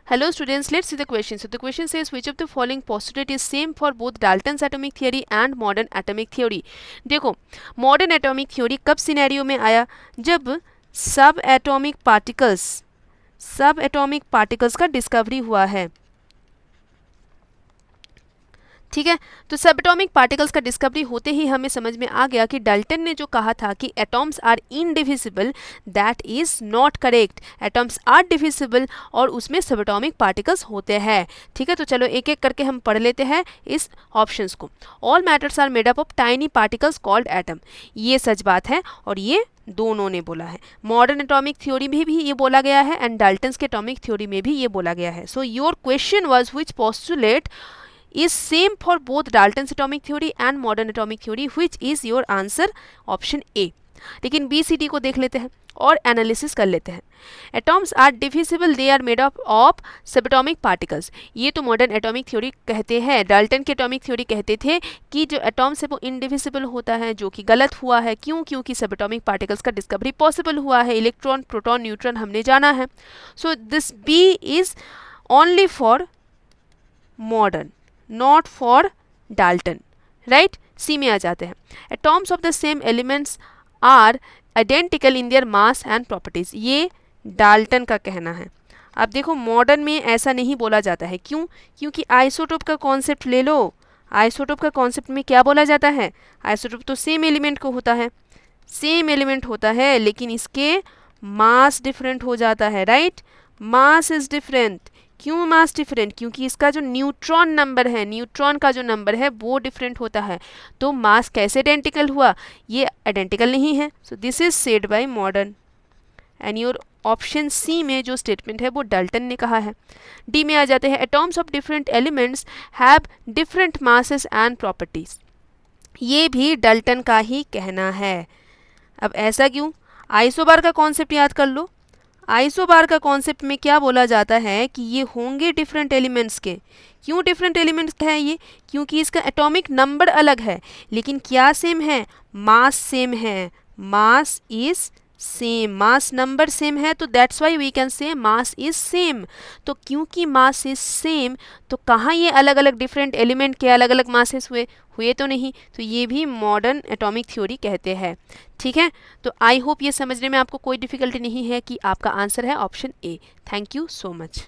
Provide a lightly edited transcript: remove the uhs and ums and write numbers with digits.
Hello students, let's see the question. So the question says which of the following postulate is same for both Dalton's atomic theory and modern atomic theory. देखो modern atomic theory कब scenario में आया, जब सब atomic particles का discovery हुआ है, ठीक है। तो सब एटॉमिक पार्टिकल्स का डिस्कवरी होते ही हमें समझ में आ गया कि डाल्टन ने जो कहा था कि atoms are indivisible, that is not correct. Atoms are divisible और उसमें सब एटॉमिक पार्टिकल्स होते हैं, ठीक है। तो चलो एक एक करके हम पढ़ लेते हैं इस ऑप्शंस को। All matters are made up of tiny particles called atom, ये सच बात है और ये दोनों ने बोला है। मॉडर्न एटॉमिक थ्योरी में भी ये बोला गया है एंड डाल्टन्स के एटॉमिक थ्योरी में भी ये बोला गया है। So your question was which postulate is same for both Dalton's atomic theory and modern atomic theory, which is your answer option A। लेकिन बी सी डी को देख लेते हैं और एनालिसिस कर लेते हैं। Atoms are divisible, they are made up of subatomic particles, ये तो मॉडर्न एटॉमिक थ्योरी कहते हैं। डाल्टन की एटॉमिक थ्योरी कहते थे कि जो एटॉम्स है वो इनडिविजिबल होता है, जो कि गलत हुआ है। क्यों? क्योंकि सबएटॉमिक पार्टिकल्स का डिस्कवरी पॉसिबल हुआ है, इलेक्ट्रॉन प्रोटॉन न्यूट्रॉन हमने जाना है। So this B is only for modern, not for Dalton, right. C में आ जाते हैं। Atoms of the same elements are identical in their mass and properties, ये डाल्टन का कहना है। अब देखो मॉडर्न में ऐसा नहीं बोला जाता है, क्यों? क्योंकि आइसोटोप का कॉन्सेप्ट ले लो। आइसोटोप का कॉन्सेप्ट में क्या बोला जाता है? आइसोटोप तो सेम एलिमेंट को होता है, सेम एलिमेंट होता है, लेकिन इसके मास डिफरेंट हो जाता है, राइट। Mass is different. क्यों मास डिफरेंट? क्योंकि इसका जो न्यूट्रॉन नंबर है, न्यूट्रॉन का जो नंबर है वो डिफरेंट होता है। तो मास कैसे आइडेंटिकल हुआ? ये आइडेंटिकल नहीं है। So this is said by modern and your option C में जो स्टेटमेंट है वो डाल्टन ने कहा है। डी में आ जाते हैं। Atoms of different elements have different masses and properties, ये भी डाल्टन का ही कहना है। अब ऐसा क्यों? आइसोबार का कॉन्सेप्ट याद कर लो। आइसोबार का कॉन्सेप्ट में क्या बोला जाता है कि ये होंगे डिफरेंट एलिमेंट्स के। क्यों डिफरेंट एलिमेंट्स है ये? क्योंकि इसका एटॉमिक नंबर अलग है, लेकिन क्या सेम है? मास सेम है। Mass is same, mass number same है, तो that's why we can say mass is same. तो क्योंकि मास इज सेम, तो कहाँ ये अलग अलग डिफरेंट एलिमेंट के अलग अलग मासेस हुए तो नहीं। तो ये भी मॉडर्न एटॉमिक थ्योरी कहते हैं, ठीक है। तो आई होप ये समझने में आपको कोई डिफिकल्टी नहीं है कि आपका आंसर है option A. Thank you so much.